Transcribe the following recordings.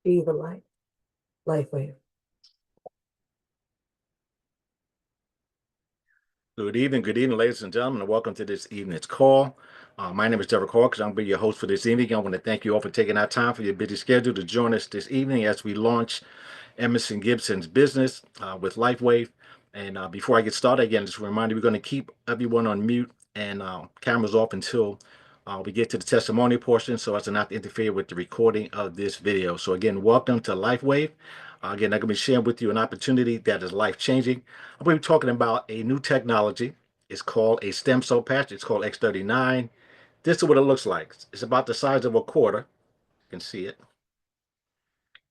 Be the light. Lifewave. Good evening, ladies and gentlemen, and welcome to this evening's call. My name is Derek Hawkins. I'm going to be your host for this evening. I want to thank you all for taking out time for your busy schedule to join us this evening as we launch Emmerson Gibson's business with Lifewave. And before I get started, again, just a reminder, we're going to keep everyone on mute and cameras off until we get to the testimony portion so as to not interfere with the recording of this video. So again, welcome to Lifewave. Again, I'm going to be sharing with you an opportunity that is life-changing. I'm going to be talking about a new technology. It's called a stem cell patch. It's called X39. This is what it looks like. It's about the size of a quarter. You can see it.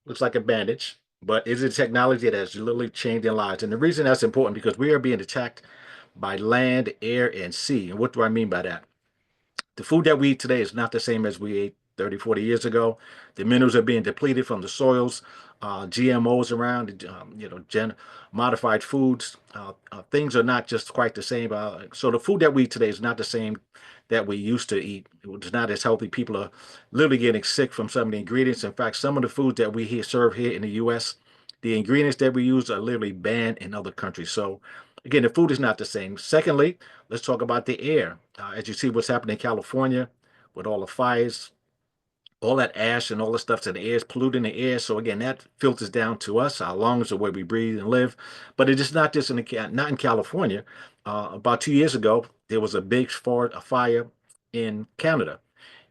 Looks like a bandage, but it's a technology that has literally changed their lives. And the reason that's important because we are being attacked by land, air, and sea. And what do I mean by that? The food that we eat today is not the same as we ate 30, 40 years ago. The minerals are being depleted from the soils, GMOs around, modified foods. Things are not just quite the same. So the food that we eat today is not the same that we used to eat. It's not as healthy. People are literally getting sick from some of the ingredients. In fact, some of the foods that we serve here in the U.S., the ingredients that we use are literally banned in other countries. So again, the food is not the same. Secondly, let's talk about the air. As you see what's happening in California with all the fires, all that ash and all the stuff in the air is polluting the air. So again, that filters down to us, our lungs, the way we breathe and live. But it is not just not in California. About 2 years ago, there was a big fire in Canada,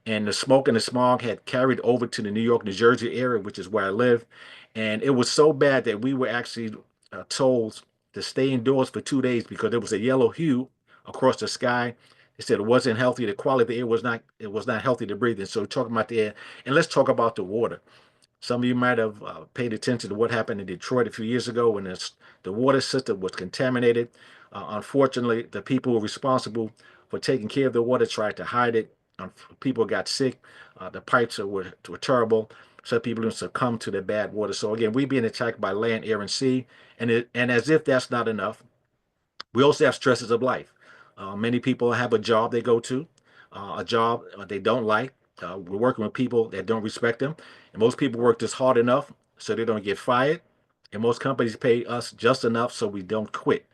and the smoke and the smog had carried over to the New York, New Jersey area, which is where I live. And it was so bad that we were actually told to stay indoors for 2 days because there was a yellow hue across the sky. They said it wasn't healthy. The quality of the air was not, it was not healthy to breathe in. So talking about the air, and let's talk about the water. Some of you might have paid attention to what happened in Detroit a few years ago when the water system was contaminated. Unfortunately, the people who were responsible for taking care of the water tried to hide it. People got sick. The pipes were terrible. Some people succumbed to the bad water. So again, we're being attacked by land, air, and sea. And as if that's not enough, we also have stresses of life. Many people have a job they go to, a job they don't like. We're working with people that don't respect them. And most people work just hard enough so they don't get fired. And most companies pay us just enough so we don't quit.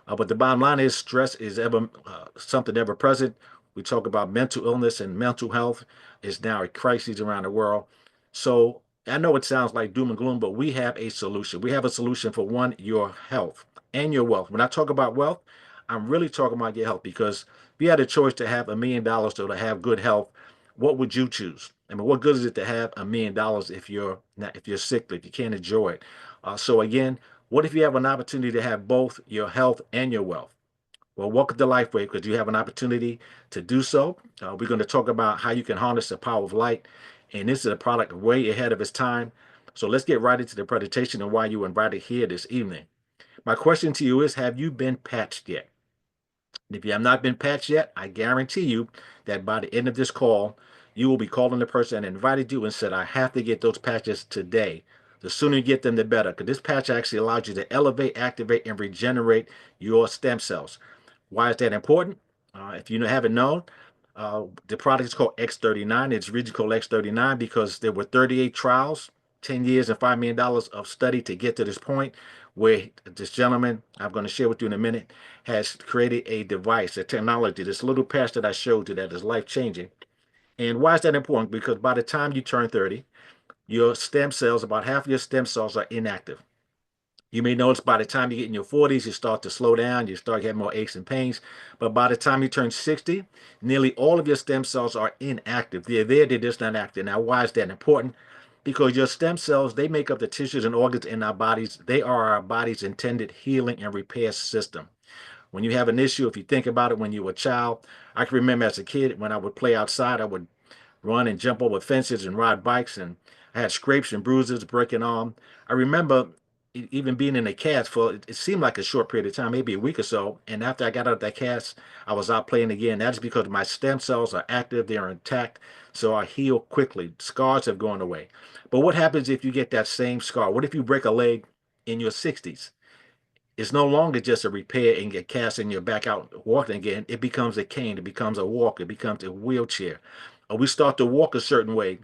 But the bottom line is stress is ever something ever present. We talk about mental illness and mental health is now a crisis around the world. So I know it sounds like doom and gloom, but we have a solution. We have a solution for one, your health and your wealth. When I talk about wealth, I'm really talking about your health because if you had a choice to have $1 million or to have good health, what would you choose? I mean, what good is it to have $1 million if you're not, if you're sick, if you can't enjoy it? So again, what if you have an opportunity to have both your health and your wealth? Well, welcome to Lifeway because you have an opportunity to do so. We're going to talk about how you can harness the power of light, and this is a product way ahead of its time. So let's get right into the presentation and why you invited here this evening. My question to you is, have you been patched yet? If you have not been patched yet, I guarantee you that by the end of this call, you will be calling the person that invited you and said, I have to get those patches today. The sooner you get them, the better, because this patch actually allows you to elevate, activate, and regenerate your stem cells. Why is that important? If you haven't known, the product is called X39. It's region called X39 because there were 38 trials, 10 years and $5 million of study to get to this point where this gentleman, I'm going to share with you in a minute, has created a device, a technology, this little patch that I showed you that is life-changing. And why is that important? Because by the time you turn 30, your stem cells, about half of your stem cells are inactive. You may notice by the time you get in your 40s, you start to slow down, you start getting more aches and pains. But by the time you turn 60, nearly all of your stem cells are inactive. They're there, they're just not active. Now, why is that important? Because your stem cells, they make up the tissues and organs in our bodies. They are our body's intended healing and repair system. When you have an issue, if you think about it when you were a child, I can remember as a kid when I would play outside, I would run and jump over fences and ride bikes, and I had scrapes and bruises, breaking arm. I remember even being in a cast for it seemed like a short period of time, maybe a week or so. And after I got out of that cast, I was out playing again. That's because my stem cells are active, they are intact, so I heal quickly. Scars have gone away. But what happens if you get that same scar? What if you break a leg in your 60s? It's no longer just a repair and get cast and you're back out walking again. It becomes a cane, it becomes a walker, it becomes a wheelchair. Or we start to walk a certain way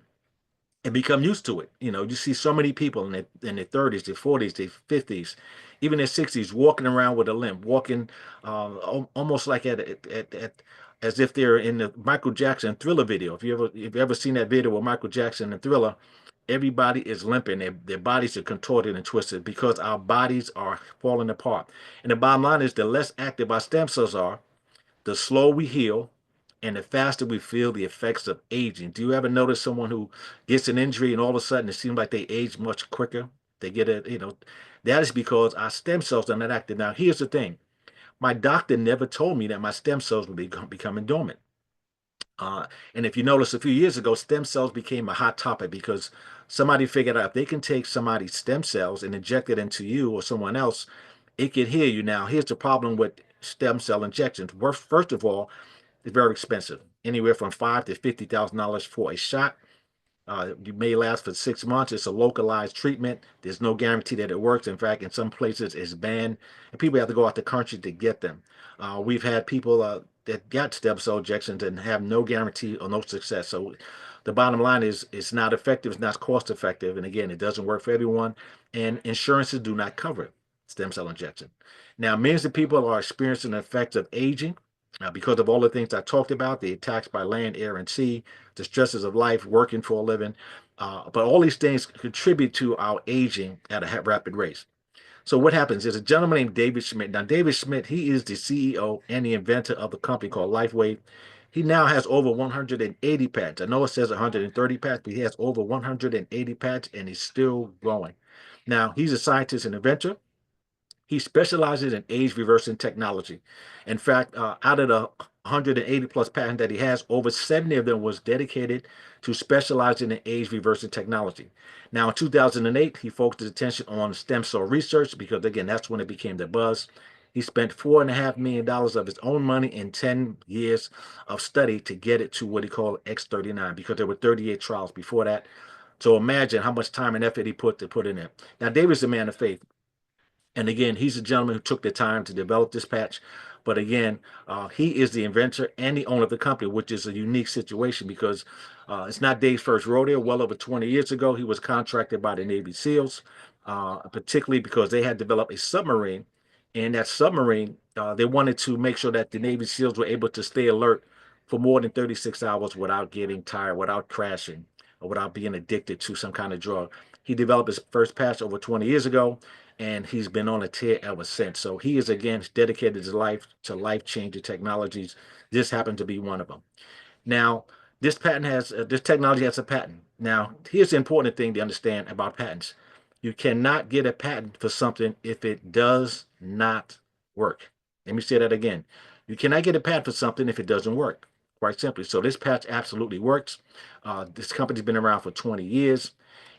and become used to it. You know, you see so many people in their 30s, their 40s, their 50s, even their 60s, walking around with a limp, walking almost like at as if they're in the Michael Jackson Thriller video. If you ever seen that video with Michael Jackson and Thriller, everybody is limping. Their bodies are contorted and twisted because our bodies are falling apart. And the bottom line is, the less active our stem cells are, the slower we heal, and the faster we feel the effects of aging. Do you ever notice someone who gets an injury and all of a sudden it seems like they age much quicker? They get it, that is because our stem cells are not active. Now, here's the thing. My doctor never told me that my stem cells would be becoming dormant. And if you notice, a few years ago, stem cells became a hot topic because somebody figured out if they can take somebody's stem cells and inject it into you or someone else, it can heal you. Now, here's the problem with stem cell injections. First of all, it's very expensive, anywhere from $5,000 to $50,000 for a shot. You may last for 6 months. It's a localized treatment. There's no guarantee that it works. In fact, in some places it's banned, and people have to go out the country to get them. We've had people that got stem cell injections and have no guarantee or no success. So the bottom line is, it's not effective, it's not cost effective, and again, it doesn't work for everyone, and insurances do not cover stem cell injection. Now, millions of people are experiencing the effects of aging because of all the things I talked about, the attacks by land, air, and sea, the stresses of life, working for a living. But all these things contribute to our aging at a rapid rate. So what happens is, a gentleman named David Schmidt. Now, David Schmidt, he is the CEO and the inventor of the company called Lifewave. He now has over 180 patents. I know it says 130 patents, but he has over 180 patents, and he's still growing. Now, he's a scientist and inventor. He specializes in age reversing technology. In fact, out of the 180 plus patents that he has, over 70 of them was dedicated to specializing in age reversing technology. Now, in 2008, he focused his attention on stem cell research because, again, that's when it became the buzz. He spent $4.5 million of his own money in 10 years of study to get it to what he called X39, because there were 38 trials before that. So imagine how much time and effort he put in it. Now, David's a man of faith. And again, he's a gentleman who took the time to develop this patch. But again, he is the inventor and the owner of the company, which is a unique situation because it's not Dave's first rodeo. Well over 20 years ago, he was contracted by the Navy SEALs, particularly because they had developed a submarine. And that submarine, they wanted to make sure that the Navy SEALs were able to stay alert for more than 36 hours without getting tired, without crashing, or without being addicted to some kind of drug. He developed his first patch over 20 years ago, and he's been on a tear ever since. So he is, again, dedicated his life to life-changing technologies. This happened to be one of them. Now, this technology has a patent. Now, here's the important thing to understand about patents. You cannot get a patent for something if it does not work. Let me say that again. You cannot get a patent for something if it doesn't work, quite simply. So this patch absolutely works. This company's been around for 20 years.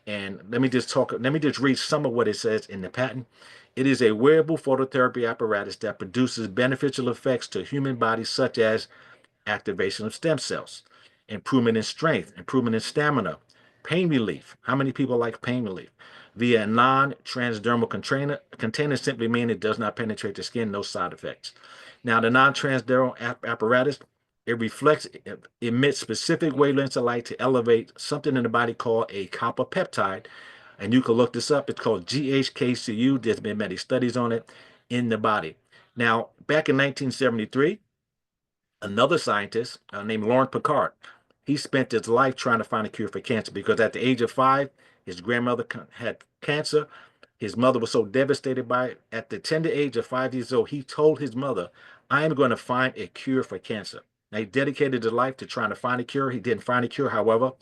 And let me just read some of what it says in the patent. It is a wearable phototherapy apparatus that produces beneficial effects to human bodies, such as activation of stem cells, improvement in strength, improvement in stamina, pain relief. How many people like pain relief? Via a non-transdermal container simply means it does not penetrate the skin, no side effects. Now, the non-transdermal apparatus, it emits specific wavelengths of light to elevate something in the body called a copper peptide. And you can look this up. It's called GHKCU. There's been many studies on it in the body. Now, back in 1973, another scientist named Laurent Picard, he spent his life trying to find a cure for cancer because at the age of 5, his grandmother had cancer. His mother was so devastated by it. At the tender age of 5 years old, he told his mother, I am going to find a cure for cancer. Now, he dedicated his life to trying to find a cure. He didn't find a cure. However,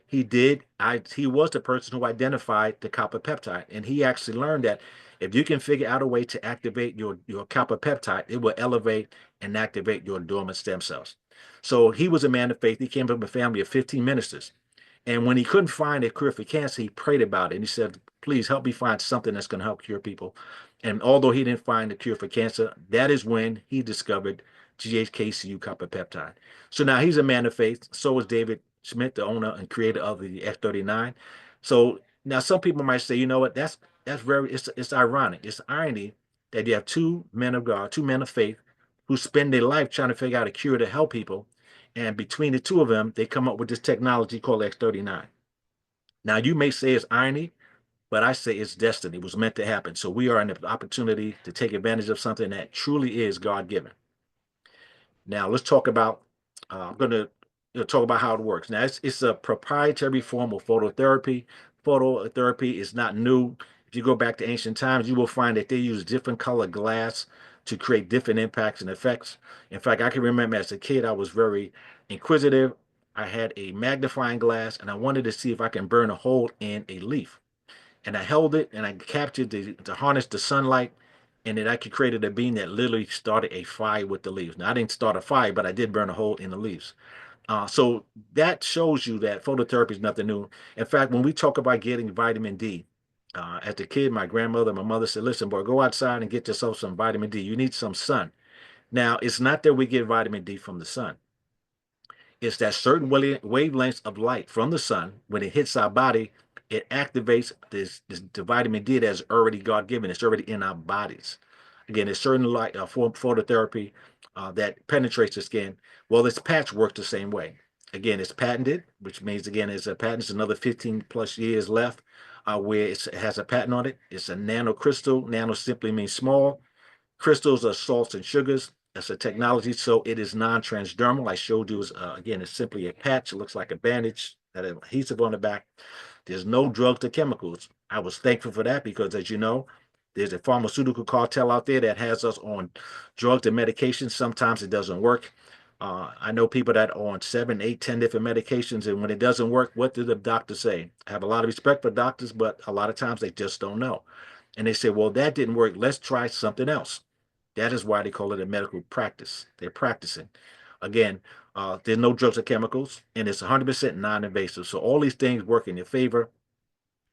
he was the person who identified the copper peptide. And he actually learned that if you can figure out a way to activate your copper peptide, it will elevate and activate your dormant stem cells. So he was a man of faith. He came from a family of 15 ministers. And when he couldn't find a cure for cancer, he prayed about it. And he said, please help me find something that's going to help cure people. And although he didn't find a cure for cancer, that is when he discovered GHKCU copper peptide. So now he's a man of faith. So is David Schmidt, the owner and creator of the X39. So now some people might say, you know what, that's it's ironic. It's irony that you have two men of God, two men of faith, who spend their life trying to figure out a cure to help people. And between the two of them, they come up with this technology called X39. Now, you may say it's irony, but I say it's destiny. It was meant to happen. So we are in the opportunity to take advantage of something that truly is God-given. Now let's talk about. I'm going to talk about how it works. Now it's a proprietary form of phototherapy. Phototherapy is not new. If you go back to ancient times, you will find that they use different colored glass to create different impacts and effects. In fact, I can remember as a kid, I was very inquisitive. I had a magnifying glass and I wanted to see if I can burn a hole in a leaf. And I held it and I captured to harness the sunlight, and then I could create a beam that literally started a fire with the leaves. Now I didn't start a fire, but I did burn a hole in the leaves. So that shows you that phototherapy is nothing new. In fact, when we talk about getting vitamin D, as a kid, my grandmother, my mother said, "Listen, boy, go outside and get yourself some vitamin D. You need some sun." Now, it's not that we get vitamin D from the sun. It's that certain wavelengths of light from the sun, when it hits our body, it activates the vitamin D that's already God given. It's already in our bodies. Again, there's certain light phototherapy that penetrates the skin. Well, this patch works the same way. Again, it's patented, which means again it's a patent. It's another 15 plus years left where it has a patent on it. It's a nanocrystal. Nano simply means small. Crystals are salts and sugars. That's a technology, so it is non-transdermal. I showed you, again, it's simply a patch. It looks like a bandage that has adhesive on the back. There's no drugs or chemicals. I was thankful for that because, as you know, there's a pharmaceutical cartel out there that has us on drugs and medications. Sometimes it doesn't work. I know people that are on 7, 8, 10 different medications, and when it doesn't work, what do the doctors say? I have a lot of respect for doctors, but a lot of times they just don't know. And they say, well, that didn't work. Let's try something else. That is why they call it a medical practice. They're practicing. Again, there's no drugs or chemicals, and it's 100% non-invasive. So all these things work in your favor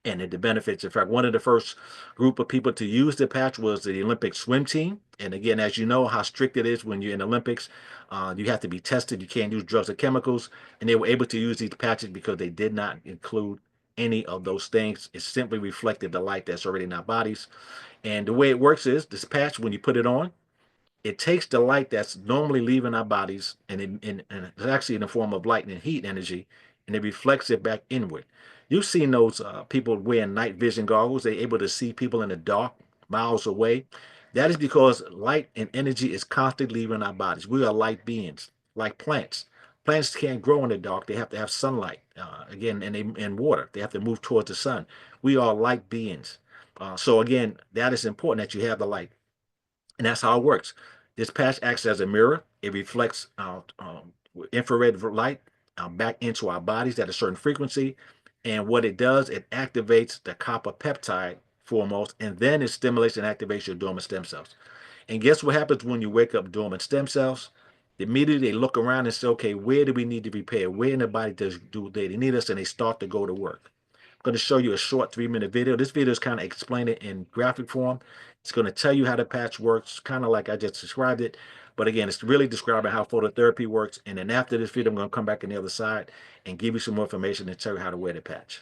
and the benefits. In fact, one of the first group of people to use the patch was the Olympic swim team. And again, as you know how strict it is when you're in the Olympics, you have to be tested. You can't use drugs or chemicals. And they were able to use these patches because they did not include any of those things. It simply reflected the light that's already in our bodies. And the way it works is this patch, when you put it on, it takes the light that's normally leaving our bodies, and it's actually in the form of light and heat energy, and it reflects it back inward. You've seen those people wearing night vision goggles. They're able to see people in the dark miles away. That is because light and energy is constantly leaving our bodies. We are light beings, like plants. Plants can't grow in the dark. They have to have sunlight, again, and water. They have to move towards the sun. We are light beings. So again, that is important that you have the light. And that's how it works. This patch acts as a mirror. It reflects infrared light back into our bodies at a certain frequency. And what it does, it activates the copper peptide foremost, and then it stimulates and activates your dormant stem cells. And guess what happens when you wake up dormant stem cells? Immediately they look around and say, okay, where do we need to repair? Where in the body do they need us? And they start to go to work. I'm going to show you a short 3-minute video. This video is kind of explain it in graphic form. It's going to tell you how the patch works, kind of like I just described it. But again, it's really describing how phototherapy works. And then after this video, I'm going to come back on the other side and give you some more information and tell you how to wear the patch.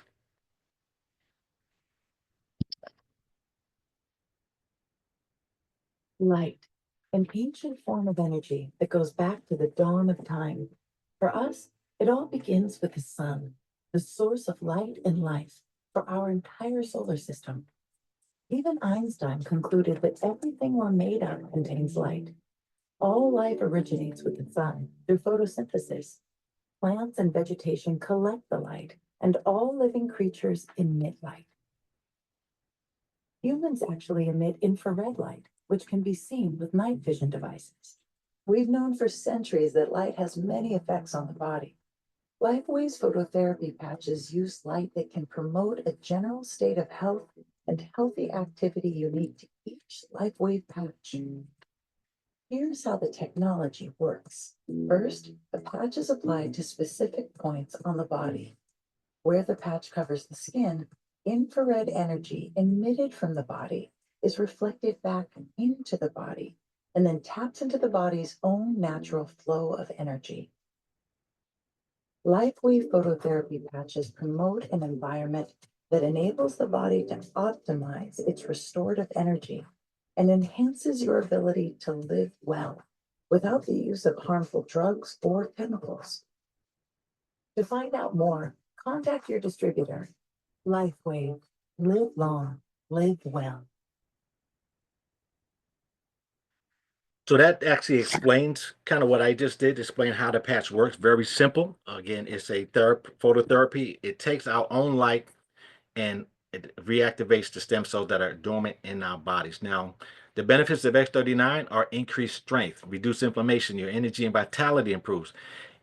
Light, an ancient form of energy that goes back to the dawn of time. For us, it all begins with the sun, the source of light and life for our entire solar system. Even Einstein concluded that everything we're made of contains light. All life originates with the sun through photosynthesis. Plants and vegetation collect the light, and all living creatures emit light. Humans actually emit infrared light, which can be seen with night vision devices. We've known for centuries that light has many effects on the body. Lifewave's phototherapy patches use light that can promote a general state of health and healthy activity unique to each Lifewave patch. Here's how the technology works. First, the patch is applied to specific points on the body. Where the patch covers the skin, infrared energy emitted from the body is reflected back into the body and then taps into the body's own natural flow of energy. Lifewave phototherapy patches promote an environment that enables the body to optimize its restorative energy and enhances your ability to live well without the use of harmful drugs or chemicals. To find out more, contact your distributor Lifewave. Live long, live well. So that actually explains kind of what I just did, explain how the patch works. Very simple. Again, it's a phototherapy. It takes our own light and it reactivates the stem cells that are dormant in our bodies. Now, the benefits of X39 are increased strength, reduced inflammation, your energy and vitality improves,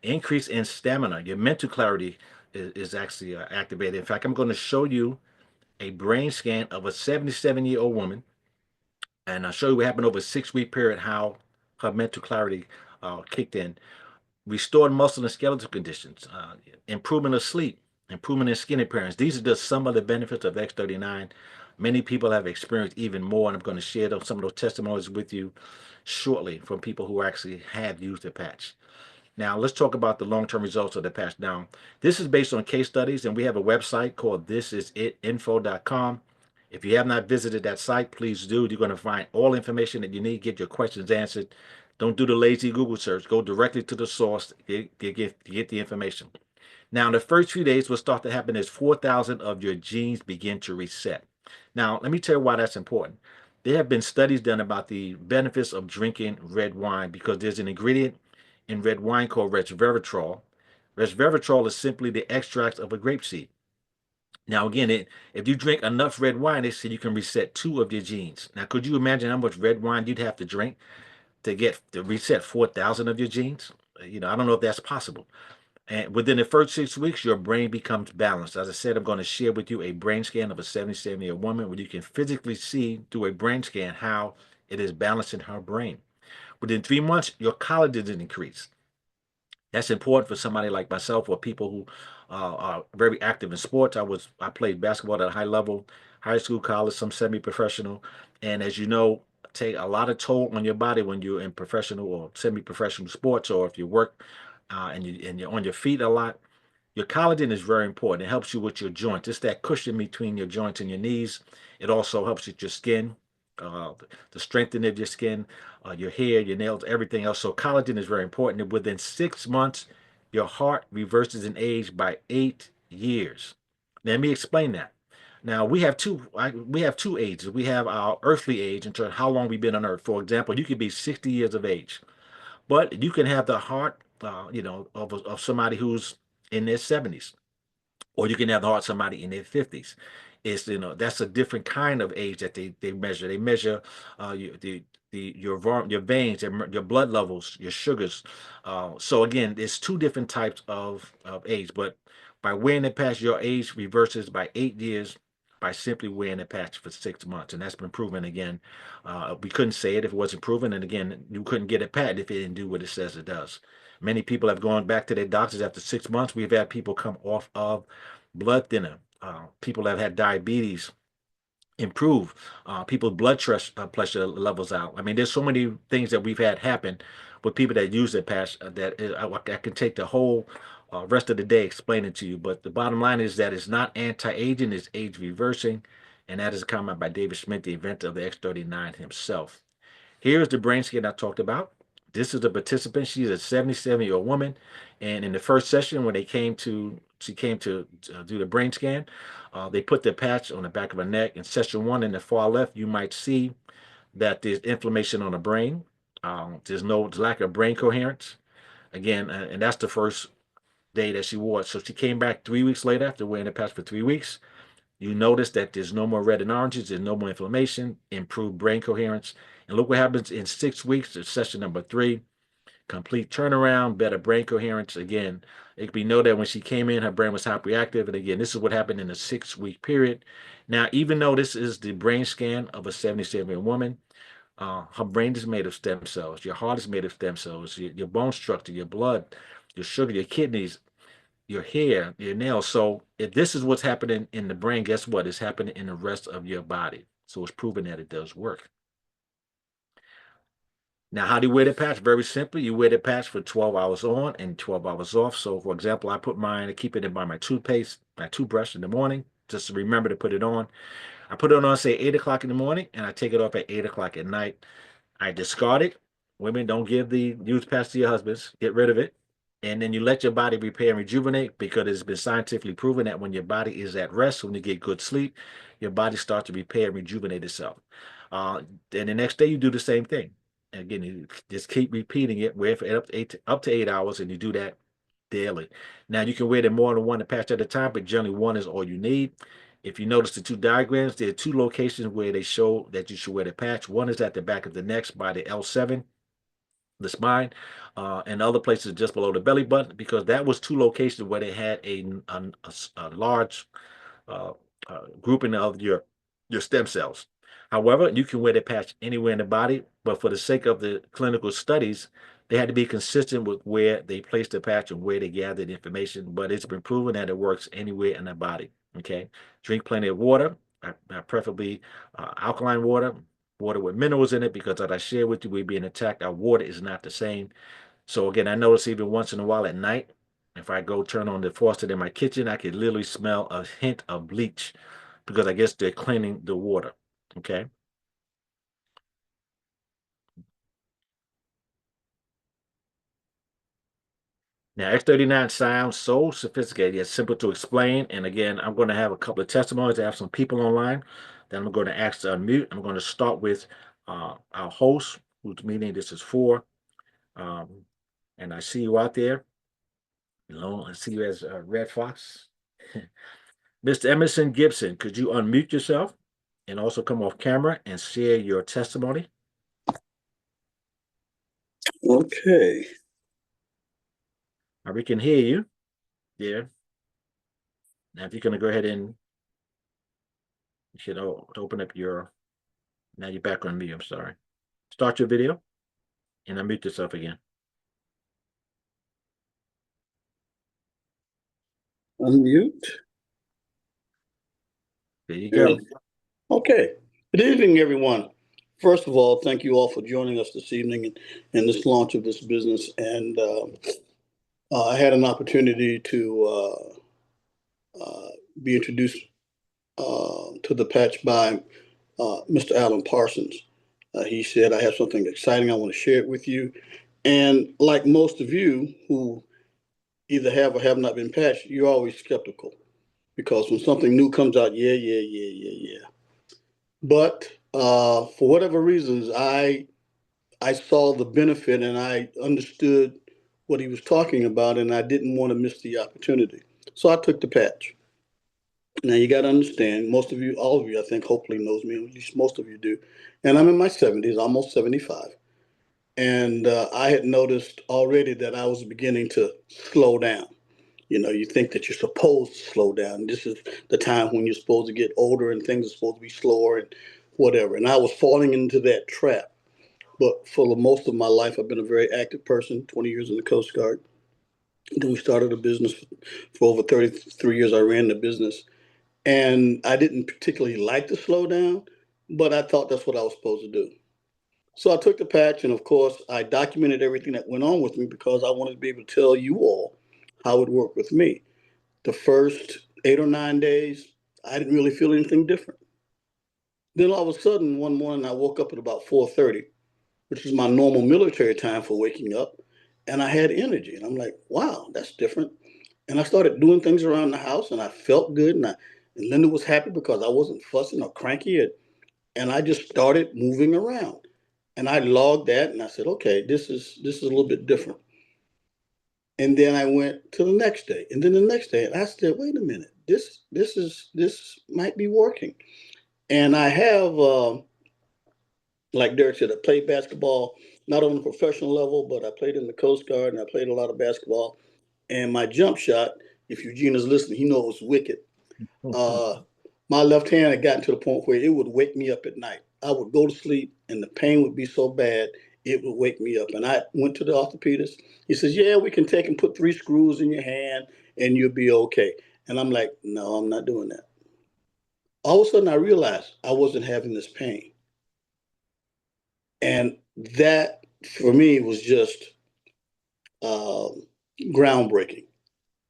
increase in stamina, your mental clarity is actually activated. In fact, I'm going to show you a brain scan of a 77-year-old woman, and I'll show you what happened over a 6-week period, how her mental clarity kicked in. Restored muscle and skeletal conditions, improvement of sleep, improvement in skin appearance. These are just some of the benefits of X39. Many people have experienced even more, and I'm going to share some of those testimonials with you shortly from people who actually have used the patch. Now, let's talk about the long-term results of the patch. Now, this is based on case studies, and we have a website called thisisitinfo.com. If you have not visited that site, please do. You're going to find all information that you need, get your questions answered. Don't do the lazy Google search. Go directly to the source to get the information. Now, in the first few days, what's start to happen is 4,000 of your genes begin to reset. Now, let me tell you why that's important. There have been studies done about the benefits of drinking red wine because there's an ingredient in red wine called resveratrol. Resveratrol is simply the extract of a grapeseed. Now, again, if you drink enough red wine, they say you can reset 2 of your genes. Now, could you imagine how much red wine you'd have to drink to reset 4,000 of your genes? I don't know if that's possible. And within the first 6 weeks, your brain becomes balanced. As I said, I'm going to share with you a brain scan of a 77-year-old woman where you can physically see through a brain scan how it is balanced in her brain. Within 3 months, your collagen increase. That's important for somebody like myself or people who are very active in sports. I played basketball at a high level, high school, college, some semi-professional, and as you know, take a lot of toll on your body when you're in professional or semi-professional sports, or if you work and you're on your feet a lot. Your collagen is very important. It helps you with your joints. It's that cushion between your joints and your knees. It also helps with your skin, uh, the strengthening of your skin, your hair, your nails, everything else. So collagen is very important. And within 6 months, your heart reverses in age by 8 years. Now, let me explain that. Now we have two ages. We have our earthly age in terms of how long we've been on Earth. For example, you could be 60 years of age, but you can have the heart, of somebody who's in their 70s, or you can have the heart of somebody in their 50s. That's a different kind of age that they measure. They measure your veins, your blood levels, your sugars. So again, there's 2 different types of age, but by wearing the patch, your age reverses by 8 years by simply wearing the patch for 6 months, and that's been proven again. We couldn't say it if it wasn't proven, and again, you couldn't get a patent if it didn't do what it says it does. Many people have gone back to their doctors after 6 months. We've had people come off of blood thinner. People that have had diabetes improve. People's pressure levels out. I mean, there's so many things that we've had happen with people that use the patch I can take the whole rest of the day explaining to you. But the bottom line is that it's not anti-aging, it's age reversing. And that is a comment by David Smith, the inventor of the X39 himself. Here's the brain scan I talked about. This is the participant. She's a 77-year-old woman. And in the first session, when she came to do the brain scan, they put the patch on the back of her neck. In session 1 in the far left, you might see that there's inflammation on the brain. There's no lack of brain coherence. Again, and that's the first day that she wore it. So she came back 3 weeks later after wearing the patch for 3 weeks. You notice that there's no more red and oranges, there's no more inflammation, improved brain coherence. And look what happens in 6 weeks, session number 3, complete turnaround, better brain coherence. Again, it can be noted that when she came in, her brain was hyperactive. And again, this is what happened in a 6-week period. Now, even though this is the brain scan of a 77-year-old woman, her brain is made of stem cells. Your heart is made of stem cells. Your bone structure, your blood, your sugar, your kidneys, your hair, your nails. So if this is what's happening in the brain, guess what? It's happening in the rest of your body. So it's proven that it does work. Now, how do you wear the patch? Very simply, you wear the patch for 12 hours on and 12 hours off. So for example, I keep it in by my toothbrush in the morning, just to remember to put it on. I put it on, say 8 o'clock in the morning, and I take it off at 8 o'clock at night. I discard it. Women, don't give the use patch to your husbands. Get rid of it. and then you let your body repair and rejuvenate, because it's been scientifically proven that when your body is at rest, when you get good sleep, your body starts to repair and rejuvenate itself. Then the next day you do the same thing. And again, you just keep repeating it, wear for up to 8 hours, and you do that daily. Now you can wear them more than one patch at a time, but generally one is all you need. If you notice the two diagrams, there are two locations where they show that you should wear the patch. One is at the back of the neck by the L7, the spine, and other places just below the belly button, because that was two locations where they had a large uh, grouping of your stem cells. However, you can wear the patch anywhere in the body, but for the sake of the clinical studies, they had to be consistent with where they placed the patch and where they gathered information. But it's been proven that it works anywhere in the body. Okay, drink plenty of water, preferably alkaline water, water with minerals in it, because as I shared with you, we're being attacked. Our water is not the same. So again, I notice even once in a while at night, if I go turn on the faucet in my kitchen, I can literally smell a hint of bleach, because I guess they're cleaning the water. Okay. Now, X39 sounds so sophisticated, it's simple to explain. And again, I'm going to have a couple of testimonies. I have some people online that I'm going to ask to unmute. I'm going to start with our host, whose meeting this is for. Um, and I see you out there. I see you as Red Fox. Mr. Emmerson Gibson, could you unmute yourself and also come off camera and share your testimony? Okay. We can hear you. Yeah. Now, if you're going to go ahead and you should open up your, now you're back on me, I'm sorry. Start your video and unmute yourself again. Unmute. There you go. Okay. Good evening, everyone. First of all, thank you all for joining us this evening in this launch of this business. And I had an opportunity to be introduced to the patch by Mr. Alan Parsons. He said, I have something exciting I want to share it with you. And like most of you who either have or have not been patched, you're always skeptical, because when something new comes out, yeah. But for whatever reasons, I saw the benefit and I understood what he was talking about, and I didn't want to miss the opportunity. So I took the patch. Now you got to understand, most of you, all of you, I think, hopefully knows me, at least most of you do. And I'm in my 70s, almost 75. And I had noticed already that I was beginning to slow down. You know, you think that you're supposed to slow down. This is the time when you're supposed to get older and things are supposed to be slower and whatever. And I was falling into that trap. But for the most of my life, I've been a very active person, 20 years in the Coast Guard. Then we started a business for over 33 years. I ran the business. And I didn't particularly like to slow down, but I thought that's what I was supposed to do. So I took the patch, and of course, I documented everything that went on with me, because I wanted to be able to tell you all how it worked with me. The first 8 or 9 days, I didn't really feel anything different. Then all of a sudden, one morning, I woke up at about 4:30, which is my normal military time for waking up, and I had energy. And I'm like, wow, that's different. And I started doing things around the house, and I felt good. And Linda was happy because I wasn't fussing or cranky. And I just started moving around. And I logged that, and I said, okay, this is a little bit different. And then I went to the next day, and then the next day, and I said, wait a minute, this might be working. And I have, like Derek said, I played basketball, not on a professional level, but I played in the Coast Guard, and I played a lot of basketball. And my jump shot, if Eugene is listening, he knows it's wicked. My left hand had gotten to the point where it would wake me up at night. I would go to sleep, and the pain would be so bad, it would wake me up. And I went to the orthopedist. He says, yeah, we can take and put 3 screws in your hand, and you'll be okay. And I'm like, no, I'm not doing that. All of a sudden, I realized I wasn't having this pain. And that, for me, was just groundbreaking.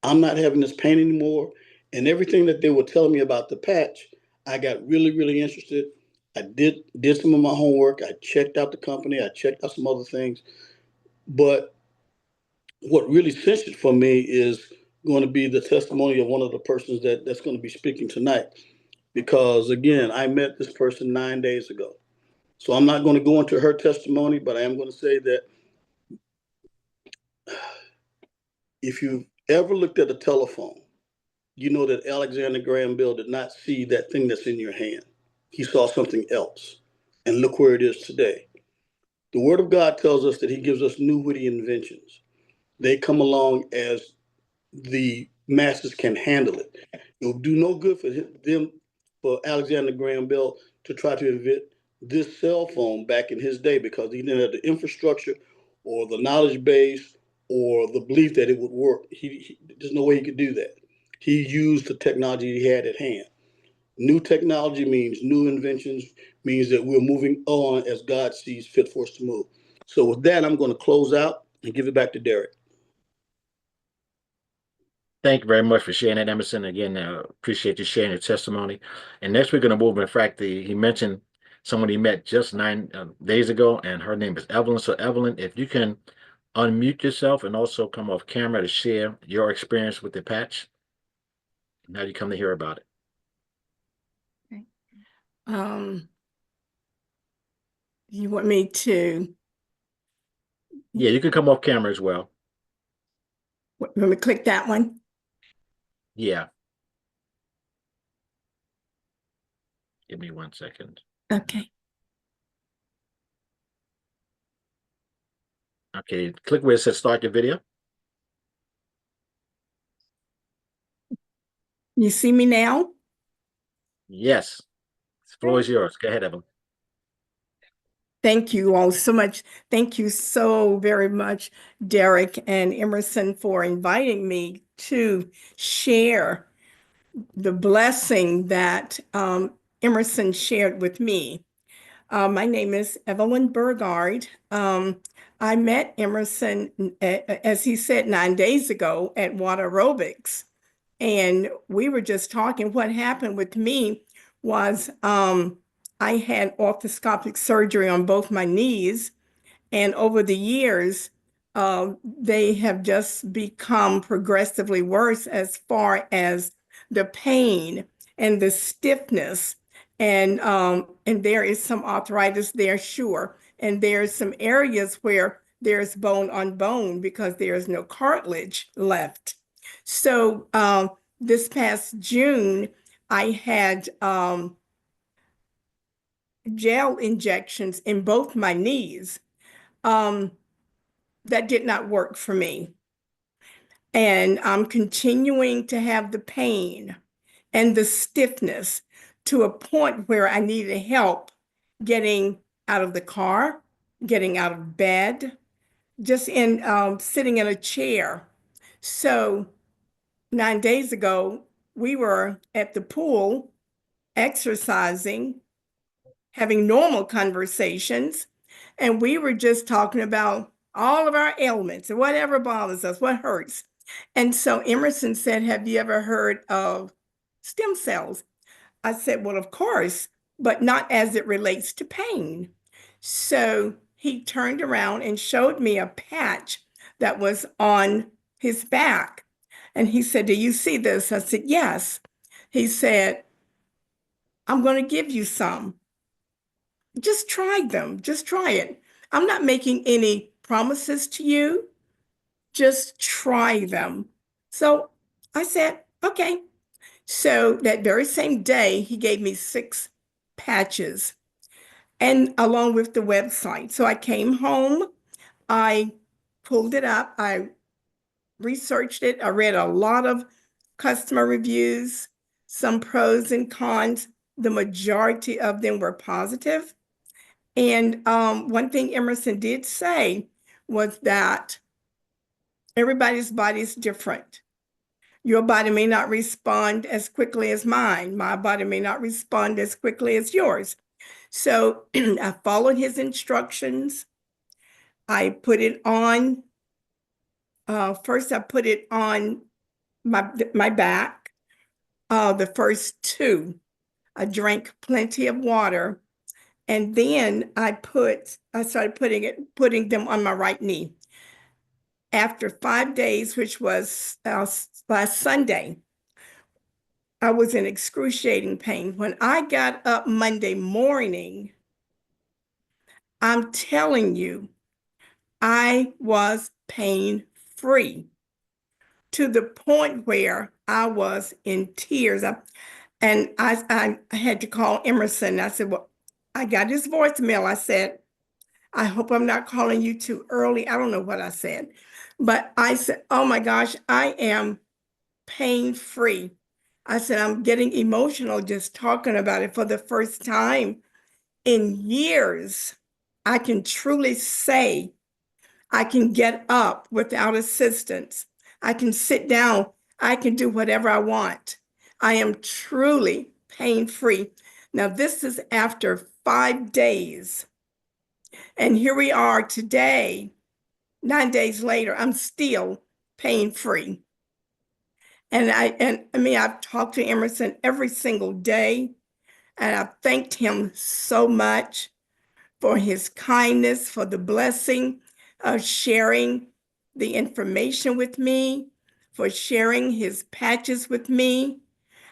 I'm not having this pain anymore. And everything that they were telling me about the patch, I got really, really interested. I did some of my homework. I checked out the company. I checked out some other things. But what really cinched it for me is going to be the testimony of one of the persons that's going to be speaking tonight. Because again, I met this person 9 days ago. So I'm not going to go into her testimony, but I am going to say that if you've ever looked at a telephone, you know that Alexander Graham Bell did not see that thing that's in your hand. He saw something else. And look where it is today. The Word of God tells us that He gives us new witty inventions. They come along as the masses can handle it. It will do no good for Alexander Graham Bell to try to invent this cell phone back in his day, because he didn't have the infrastructure or the knowledge base or the belief that it would work. There's no way he could do that. He used the technology he had at hand. New technology means new inventions, means that we're moving on as God sees fit for us to move. So with that, I'm going to close out and give it back to Derek. Thank you very much for sharing that, Emerson. Again, appreciate you sharing your testimony. And next, we're going to move. In fact, he mentioned someone he met just 9 days ago, and her name is Evelyn. So, Evelyn, if you can unmute yourself and also come off camera to share your experience with the patch. Now you come to hear about it. You want me to? Yeah, you can come off camera as well. Want me to click that one? Yeah. Give me 1 second. Okay. Okay, click where it says start your video. You see me now? Yes. The floor is yours. Go ahead, Evelyn. Thank you all so much. Thank you so very much, Derek and Emerson, for inviting me to share the blessing that Emerson shared with me. My name is Evelyn Burgard. I met Emerson, as he said, 9 days ago at water aerobics. And we were just talking. What happened with me was I had arthroscopic surgery on both my knees. And over the years, they have just become progressively worse as far as the pain and the stiffness. And there is some arthritis there, sure. And there's some areas where there's bone on bone because there's no cartilage left. So this past June, I had gel injections in both my knees. That did not work for me. And I'm continuing to have the pain and the stiffness to a point where I needed help getting out of the car, getting out of bed, just in sitting in a chair. So 9 days ago, we were at the pool exercising, having normal conversations, and we were just talking about all of our ailments and whatever bothers us, what hurts. And so Emerson said, "Have you ever heard of stem cells?" I said, "Well, of course, but not as it relates to pain." So he turned around and showed me a patch that was on his back. And he said, "Do you see this?" I said, "Yes." He said, "I'm going to give you some. Just try them. Just try it. I'm not making any promises to you. Just try them." So I said, "Okay." So that very same day, he gave me 6 patches and along with the website. So I came home, I pulled it up, I researched it, I read a lot of customer reviews, some pros and cons. The majority of them were positive. And one thing Emerson did say was that everybody's body is different. Your body may not respond as quickly as mine. My body may not respond as quickly as yours. So I followed his instructions. I put it on. First, I put it on my back. The first 2, I drank plenty of water. And then I started putting them on my right knee. after 5 days, which was last Sunday, I was in excruciating pain. When I got up Monday morning, I'm telling you, I was pain-free to the point where I was in tears. I had to call Emerson. I said, well, I got his voicemail. I said, I hope I'm not calling you too early. I don't know what I said, but I said, oh my gosh, I am pain-free. I said, I'm getting emotional just talking about it for the first time in years. I can truly say I can get up without assistance. I can sit down. I can do whatever I want. I am truly pain-free. Now, this is after 5 days. And here we are today, 9 days later, I'm still pain-free. And I mean, I've talked to Emerson every single day, and I've thanked him so much for his kindness, for the blessing of sharing the information with me, for sharing his patches with me.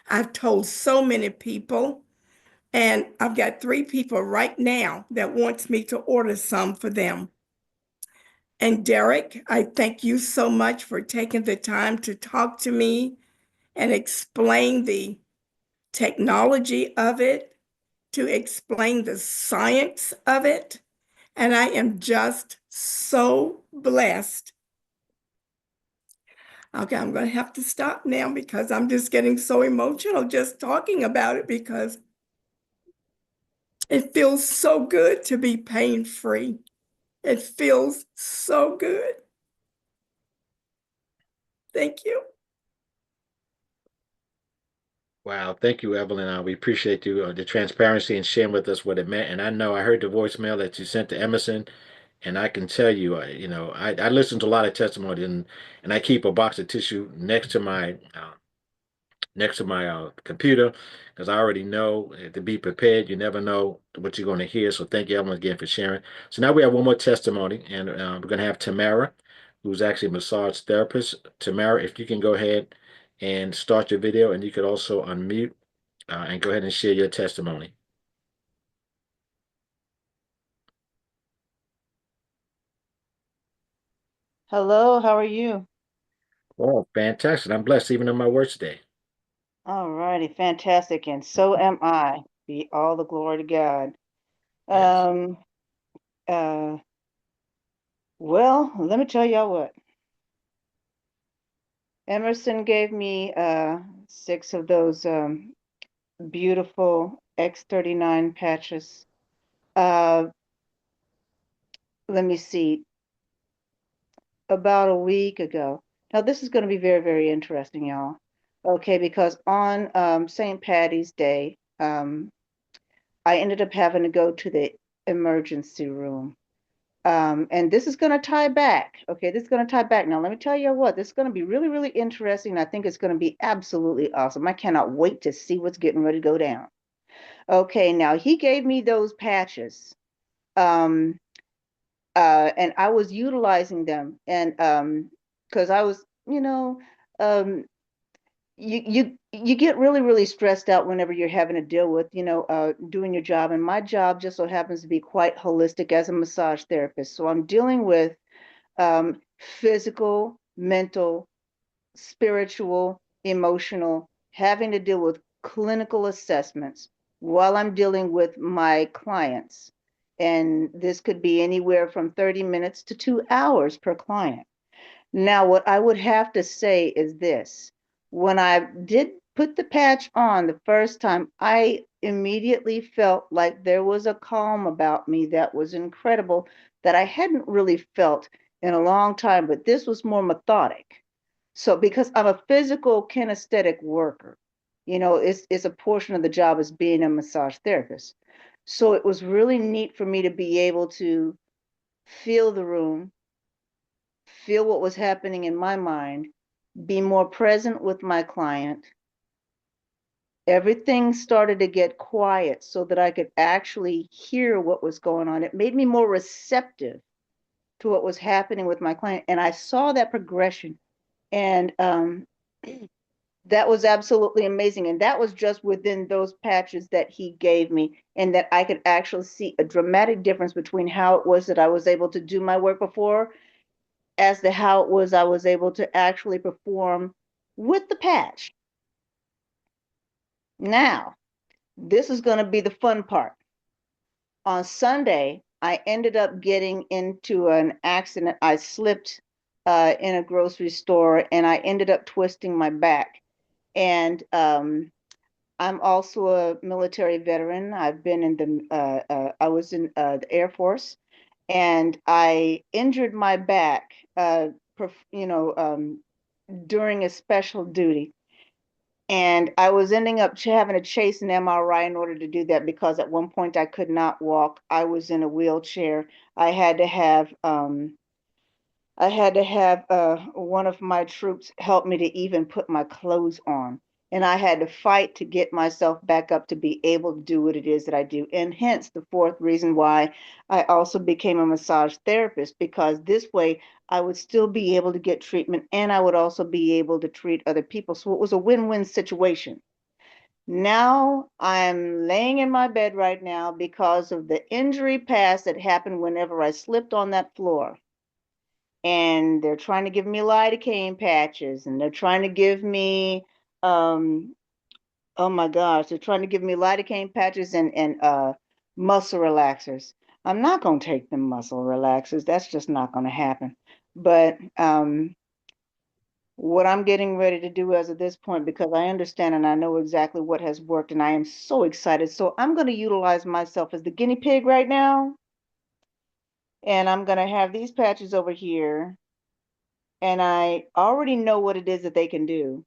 I've told so many people, and I've got 3 people right now that wants me to order some for them. And Derek, I thank you so much for taking the time to talk to me and explain the technology of it, to explain the science of it. And I am just so blessed. Okay, I'm going to have to stop now because I'm just getting so emotional just talking about it because it feels so good to be pain-free. It feels so good. Thank you. Wow, thank you, Evelyn. We appreciate you the transparency and sharing with us what it meant. And I know I heard the voicemail that you sent to Emerson, and I can tell you, I listen to a lot of testimony, and I keep a box of tissue next to my computer because I already know to be prepared. You never know what you're going to hear. So thank you, Evelyn, again for sharing. So now we have one more testimony, and we're going to have Tamara, who's actually a massage therapist. Tamara, if you can go ahead and start your video, and you could also unmute and go ahead and share your testimony. Hello, how are you? Oh, fantastic. I'm blessed even on my worst day. All righty, fantastic. And so am I. Be all the glory to God. Yes. Um, uh, well, let me tell y'all what. Emerson gave me 6 of those beautiful X39 patches. Let me see, about a week ago. Now, this is going to be very, very interesting, y'all. Okay, because on St. Patty's Day, I ended up having to go to the emergency room. And this is going to tie back. Okay, this is going to tie back. Now, let me tell you what, this is going to be really, really interesting. I think it's going to be absolutely awesome. I cannot wait to see what's getting ready to go down. Okay, now he gave me those patches. And I was utilizing them. And because I was, um, you get really, really stressed out whenever you're having to deal with, doing your job. And my job just so happens to be quite holistic as a massage therapist. So I'm dealing with physical, mental, spiritual, emotional, having to deal with clinical assessments while I'm dealing with my clients. And this could be anywhere from 30 minutes to 2 hours per client. Now, what I would have to say is this. When I did put the patch on the first time, I immediately felt like there was a calm about me that was incredible that I hadn't really felt in a long time, but this was more methodic. So because I'm a physical kinesthetic worker, it's a portion of the job as being a massage therapist. So it was really neat for me to be able to feel the room, feel what was happening in my mind, be more present with my client. Everything started to get quiet so that I could actually hear what was going on. It made me more receptive to what was happening with my client. And I saw that progression. And that was absolutely amazing. And that was just within those patches that he gave me, and that I could actually see a dramatic difference between how it was that I was able to do my work before as to how it was I was able to actually perform with the patch. Now, this is going to be the fun part. On Sunday, I ended up getting into an accident. I slipped in a grocery store, and I ended up twisting my back. And I'm also a military veteran. I've been in the, I was in the Air Force, and I injured my back, during a special duty. And I was ending up having to chase an MRI in order to do that, because at one point I could not walk. I was in a wheelchair. I had to have one of my troops help me to even put my clothes on. And I had to fight to get myself back up to be able to do what it is that I do. And hence the fourth reason why I also became a massage therapist, because this way I would still be able to get treatment, and I would also be able to treat other people. So it was a win-win situation. Now I'm laying in my bed right now because of the injury past that happened whenever I slipped on that floor. And they're trying to give me lidocaine patches, and they're trying to give me, oh my gosh, they're trying to give me lidocaine patches and muscle relaxers. I'm not going to take them muscle relaxers. That's just not going to happen. But what I'm getting ready to do as of this point, because I understand and I know exactly what has worked, and I am so excited. So I'm going to utilize myself as the guinea pig right now. And I'm going to have these patches over here. And I already know what it is that they can do.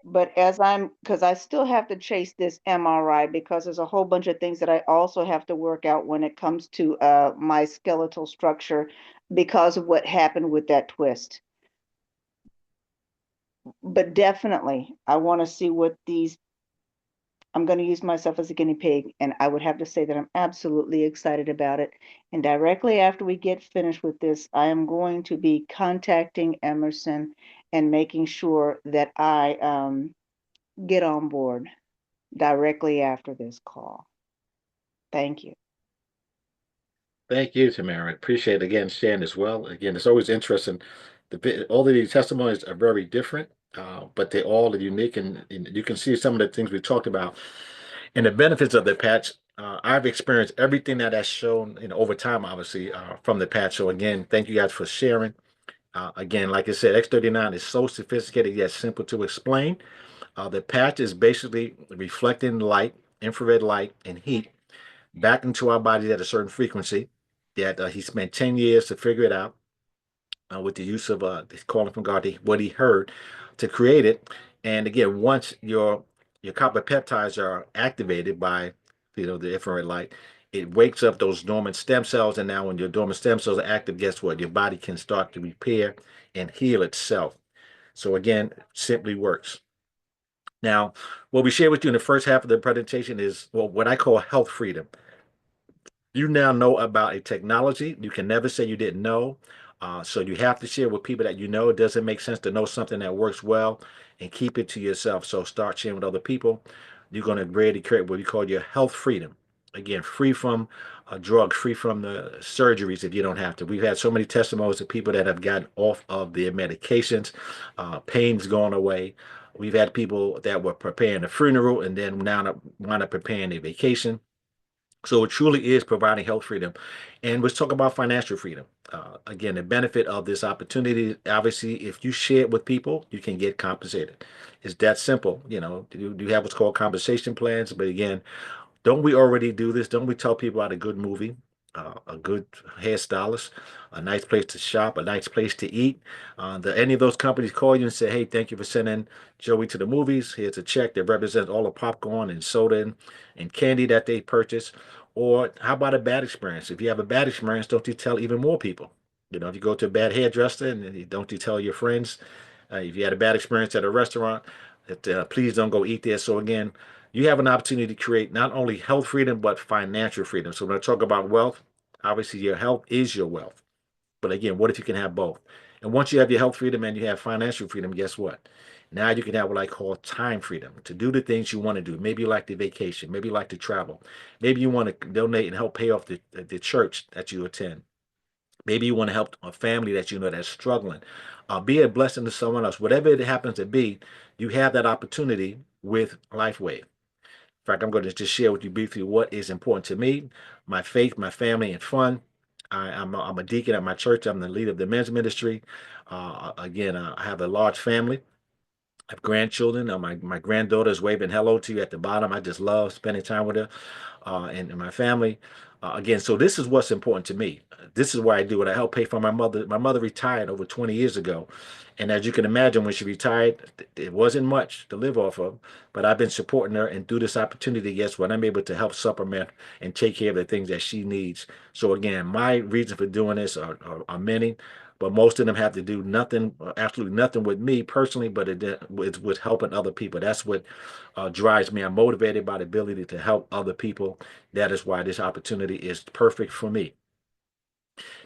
But because I still have to chase this MRI, because there's a whole bunch of things that I also have to work out when it comes to my skeletal structure, because of what happened with that twist. But definitely, I want to see what I'm going to use myself as a guinea pig, and I would have to say that I'm absolutely excited about it. And directly after we get finished with this, I am going to be contacting Emmerson and making sure that I get on board directly after this call. Thank you. Thank you, Tamara. Appreciate it again, sharing as well. Again, it's always interesting. All of these testimonies are very different, but they all are unique, and you can see some of the things we talked about and the benefits of the patch. I've experienced everything that has shown, over time, obviously, from the patch. So again, thank you guys for sharing. Again, like I said, X39 is so sophisticated yet simple to explain. The patch is basically reflecting light, infrared light, and heat back into our bodies at a certain frequency. That he spent 10 years to figure it out, with the use of calling from God, what he heard, to create it. And again, once your copper peptides are activated by the infrared light, it wakes up those dormant stem cells. And now when your dormant stem cells are active, guess what? Your body can start to repair and heal itself. So again, simply works. Now, what we share with you in the first half of the presentation is, well, what I call health freedom. You now know about a technology you can never say you didn't know. So you have to share with people that you know. It doesn't make sense to know something that works well and keep it to yourself. So start sharing with other people. You're going to really create what we call your health freedom. Again, free from drugs, free from the surgeries if you don't have to. We've had so many testimonies of people that have gotten off of their medications, pain's gone away. We've had people that were preparing a funeral and then now wind up preparing a vacation. So it truly is providing health freedom. And let's talk about financial freedom. Again, the benefit of this opportunity, obviously, if you share it with people, you can get compensated. It's that simple. You have what's called compensation plans. But again, don't we already do this? Don't we tell people about a good movie, a good hairstylist, a nice place to shop, a nice place to eat? Any of those companies call you and say, hey, thank you for sending Joey to the movies. Here's a check that represents all the popcorn and soda and candy that they purchase. Or how about a bad experience? If you have a bad experience, don't you tell even more people? If you go to a bad hairdresser, and don't you tell your friends? If you had a bad experience at a restaurant, that please don't go eat there. So again, you have an opportunity to create not only health freedom, but financial freedom. So when I talk about wealth, obviously your health is your wealth. But again, what if you can have both? And once you have your health freedom and you have financial freedom, guess what? Now you can have what I call time freedom to do the things you want to do. Maybe you like to vacation. Maybe you like to travel. Maybe you want to donate and help pay off the church that you attend. Maybe you want to help a family that you know that's struggling. Be a blessing to someone else. Whatever it happens to be, you have that opportunity with Lifewave. In fact, I'm going to just share with you briefly what is important to me, my faith, my family, and fun. I'm a deacon at my church. I'm the leader of the men's ministry. Again, I have a large family. I have grandchildren. My granddaughter is waving hello to you at the bottom. I just love spending time with her and my family. Again, so this is what's important to me. This is why I do it. I help pay for my mother. My mother retired over 20 years ago. And as you can imagine, when she retired, it wasn't much to live off of, but I've been supporting her. And through this opportunity, guess what? I'm able to help supplement and take care of the things that she needs. So again, my reason for doing this are many, but most of them have to do nothing, absolutely nothing with me personally, but it's with helping other people. That's what drives me. I'm motivated by the ability to help other people. That is why this opportunity is perfect for me.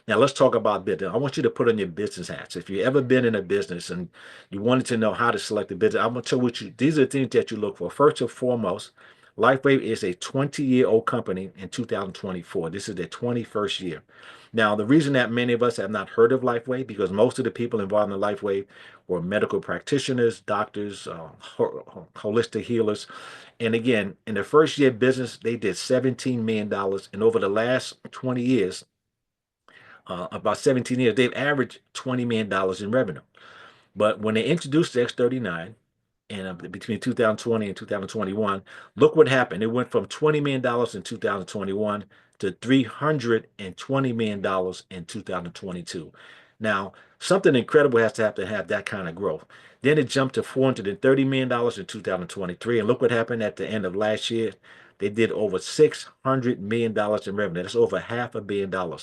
Now let's talk about business. I want you to put on your business hats. If you've ever been in a business and you wanted to know how to select a business, I'm going to tell you these are the things that you look for. First and foremost, Lifewave is a 20-year-old company in 2024. This is their 21st year. Now, the reason that many of us have not heard of Lifewave, because most of the people involved in Lifewave were medical practitioners, doctors, holistic healers. And again, in the first year of business, they did $17 million. And over the last 20 years, about 17 years, they've averaged $20 million in revenue. But when they introduced the X39 and between 2020 and 2021, look what happened. It went from $20 million in 2021 to $320 million in 2022. Now, something incredible has to have that kind of growth. Then it jumped to $430 million in 2023. And look what happened at the end of last year. They did over $600 million in revenue. That's over $500 million.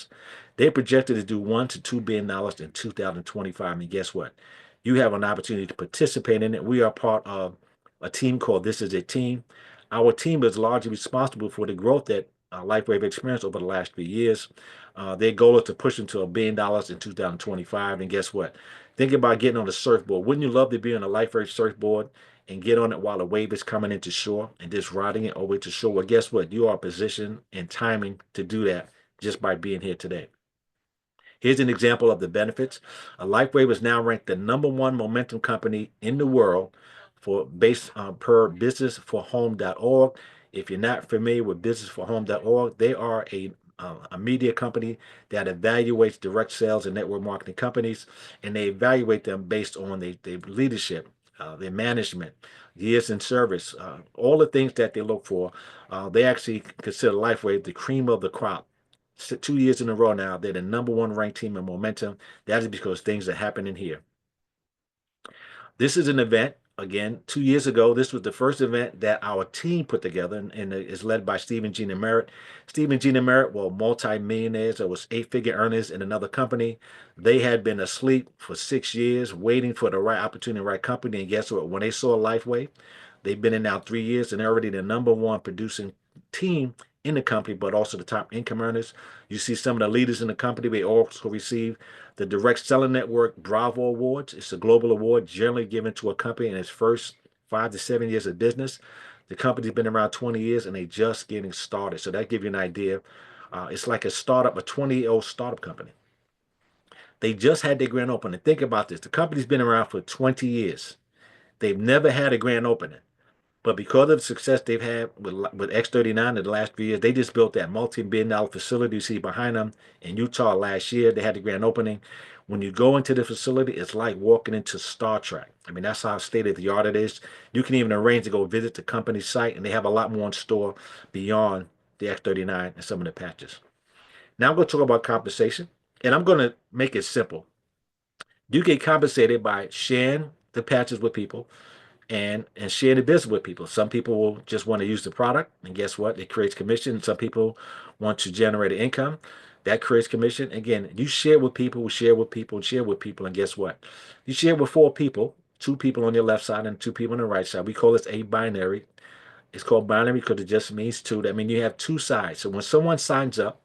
They projected to do $1 to $2 billion in 2025. And guess what? You have an opportunity to participate in it. We are part of a team called This Is a Team. Our team is largely responsible for the growth that Lifewave experienced over the last 3 years. Their goal is to push them to $1 billion in 2025. And guess what? Think about getting on the surfboard. Wouldn't you love to be on a Lifewave surfboard and get on it while a wave is coming into shore and just riding it over to shore? Well, guess what? You are positioned and timing to do that just by being here today. Here's an example of the benefits. Lifewave is now ranked the #1 momentum company in the world for based per businessforhome.org. If you're not familiar with businessforhome.org, they are a media company that evaluates direct sales and network marketing companies, and they evaluate them based on their leadership, their management, years in service, all the things that they look for. They actually consider Lifewave the cream of the crop. 2 years in a row now, they're the #1 ranked team in momentum. That is because things are happening here. This is an event, again, 2 years ago. This was the first event that our team put together, and is led by Stephen G. Merritt. Stephen G. Merritt were multi-millionaires. There was 8-figure earners in another company. They had been asleep for 6 years, waiting for the right opportunity, right company. And guess what? When they saw Lifewave, they've been in now 3 years, and they're already the #1 producing team in the company, but also the top income earners. You see some of the leaders in the company. They also receive the Direct Selling Network Bravo Awards. It's a global award generally given to a company in its first 5 to 7 years of business. The company's been around 20 years and they just getting started. So that gives you an idea. It's like a startup, a 20-year-old startup company. They just had their grand opening. Think about this. The company's been around for 20 years. They've never had a grand opening. But because of the success they've had with X39 in the last 3 years, they just built that multi-billion-dollar facility you see behind them in Utah last year. They had the grand opening. When you go into the facility, it's like walking into Star Trek. I mean, that's how state-of-the-art it is. You can even arrange to go visit the company's site, and they have a lot more in store beyond the X39 and some of the patches. Now I'm going to talk about compensation, and I'm going to make it simple. You get compensated by sharing the patches with people, and share the business with people. Some people will just want to use the product, and guess what? It creates commission. Some people want to generate an income. That creates commission. Again, you share with people, share with people, share with people, and guess what? You share with 4 people, 2 people on your left side and 2 people on the right side. We call this a binary. It's called binary because it just means 2. That means you have 2 sides. So when someone signs up,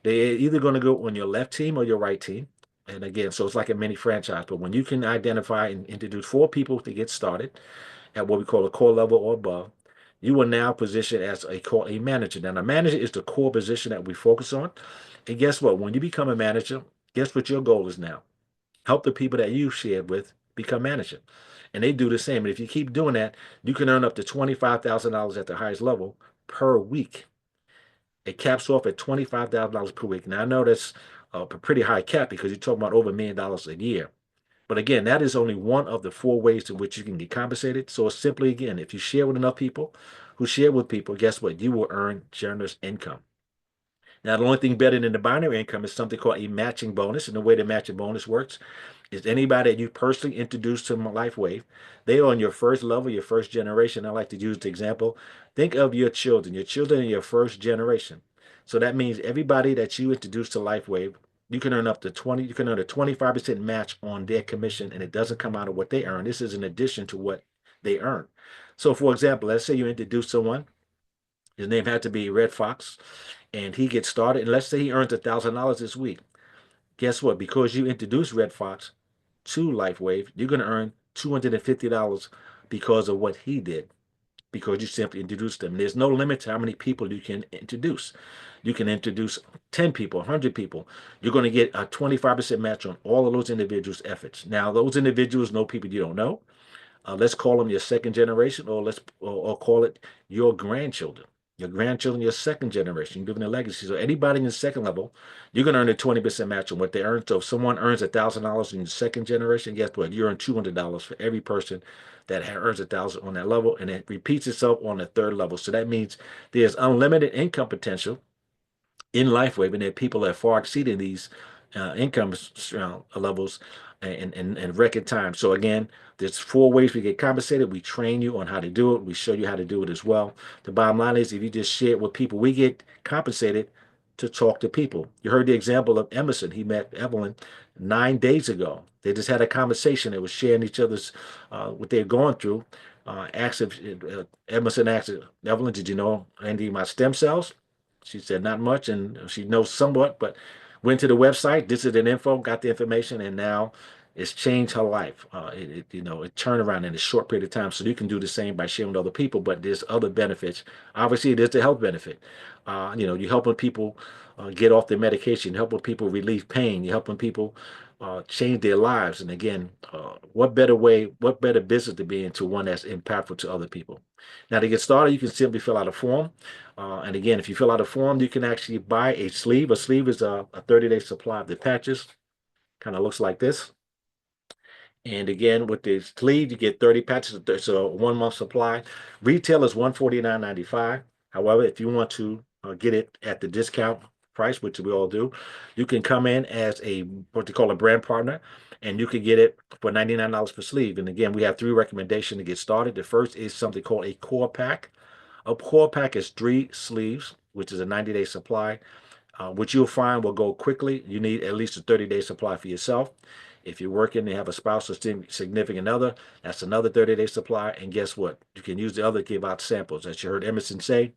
they're either going to go on your left team or your right team. And again, so it's like a mini franchise. But when you can identify and introduce 4 people to get started at what we call a core level or above, you are now positioned as a manager. Now, a manager is the core position that we focus on. And guess what? When you become a manager, guess what your goal is now? Help the people that you shared with become manager. And they do the same. And if you keep doing that, you can earn up to $25,000 at the highest level per week. It caps off at $25,000 per week. Now, I know that's a pretty high cap because you're talking about over $1 million a year. But again, that is only one of the 4 ways in which you can get compensated. So it's simply, again, if you share with enough people who share with people, guess what? You will earn generous income. Now, the only thing better than the binary income is something called a matching bonus. And the way the matching bonus works is anybody that you personally introduce to Lifewave, they are on your first level, your first generation. I like to use the example. Think of your children. Your children are your first generation. So that means everybody that you introduce to Lifewave, you can earn up to 20, you can earn a 25% match on their commission, and it doesn't come out of what they earn. This is in addition to what they earn. So for example, let's say you introduce someone, his name had to be Red Fox, and he gets started, and let's say he earns $1,000 this week. Guess what? Because you introduced Red Fox to Lifewave, you're going to earn $250 because of what he did, because you simply introduced them. There's no limit to how many people you can introduce. You can introduce 10 people, 100 people. You're going to get a 25% match on all of those individuals' efforts. Now, those individuals know people you don't know. Let's call them your second generation, or call it your grandchildren. Your grandchildren, your second generation, you're giving a legacy. So anybody in the second level, you're going to earn a 20% match on what they earn. So if someone earns $1,000 in the second generation, guess what? You earn $200 for every person that earns 1,000 on that level, and it repeats itself on the third level. So that means there's unlimited income potential in Lifewave, and that people are far exceeding these income levels in record time. So again, there's 4 ways we get compensated. We train you on how to do it. We show you how to do it as well. The bottom line is, if you just share it with people, we get compensated to talk to people. You heard the example of Emerson. He met Evelyn 9 days ago. They just had a conversation. They were sharing each other's what they're going through. Emerson asked Evelyn, "Did you know anything about stem cells?" She said not much, and she knows somewhat, but went to the website, did an info, got the information, and now it's changed her life. It turned around in a short period of time. So you can do the same by sharing with other people, but there's other benefits. Obviously, there's the health benefit. You're helping people get off their medication, helping people relieve pain, you're helping people change their lives. And again, what better business to be into one that's impactful to other people? Now, to get started, you can simply fill out a form. And again, if you fill out a form, you can actually buy a sleeve. A sleeve is a 30-day supply of the patches. Kind of looks like this. And again, with the sleeve, you get 30 patches, so 1 month supply. Retail is $149.95. However, if you want to get it at the discount price, which we all do, you can come in as what they call a brand partner, and you can get it for $99 per sleeve. And again, we have 3 recommendations to get started. The first is something called a core pack. A core pack is 3 sleeves, which is a 90-day supply, which you'll find will go quickly. You need at least a 30-day supply for yourself. If you're working and have a spouse or significant other, that's another 30-day supply. And guess what? You can use the other to give out samples. As you heard Emerson say,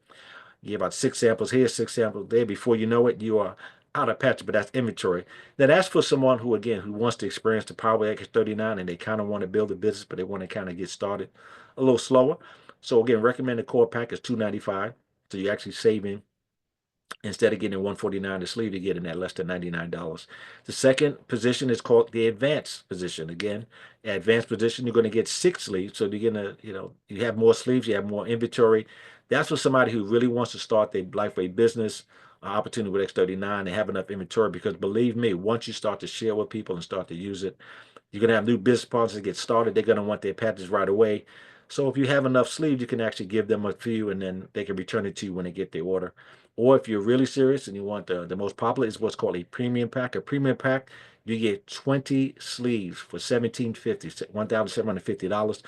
you give out 6 samples here, 6 samples there. Before you know it, you are out of patch, but that's inventory. Now, that's for someone who wants to experience the power of X39, and they kind of want to build a business, but they want to kind of get started a little slower. So again, recommended core pack is $295. So you're actually saving. Instead of getting $149 the sleeve, you're getting at less than $99. The second position is called the advanced position. Again, advanced position, you're going to get 6 sleeves. So you're going to, you have more sleeves, you have more inventory. That's for somebody who really wants to start their Lifeway business opportunity with X39 and have enough inventory. Because believe me, once you start to share with people and start to use it, you're going to have new business partners that get started. They're going to want their patches right away. So if you have enough sleeves, you can actually give them a few, and then they can return it to you when they get their order. Or if you're really serious and you want the most popular is what's called a premium pack. A premium pack, you get 20 sleeves for $1,750, $1,750.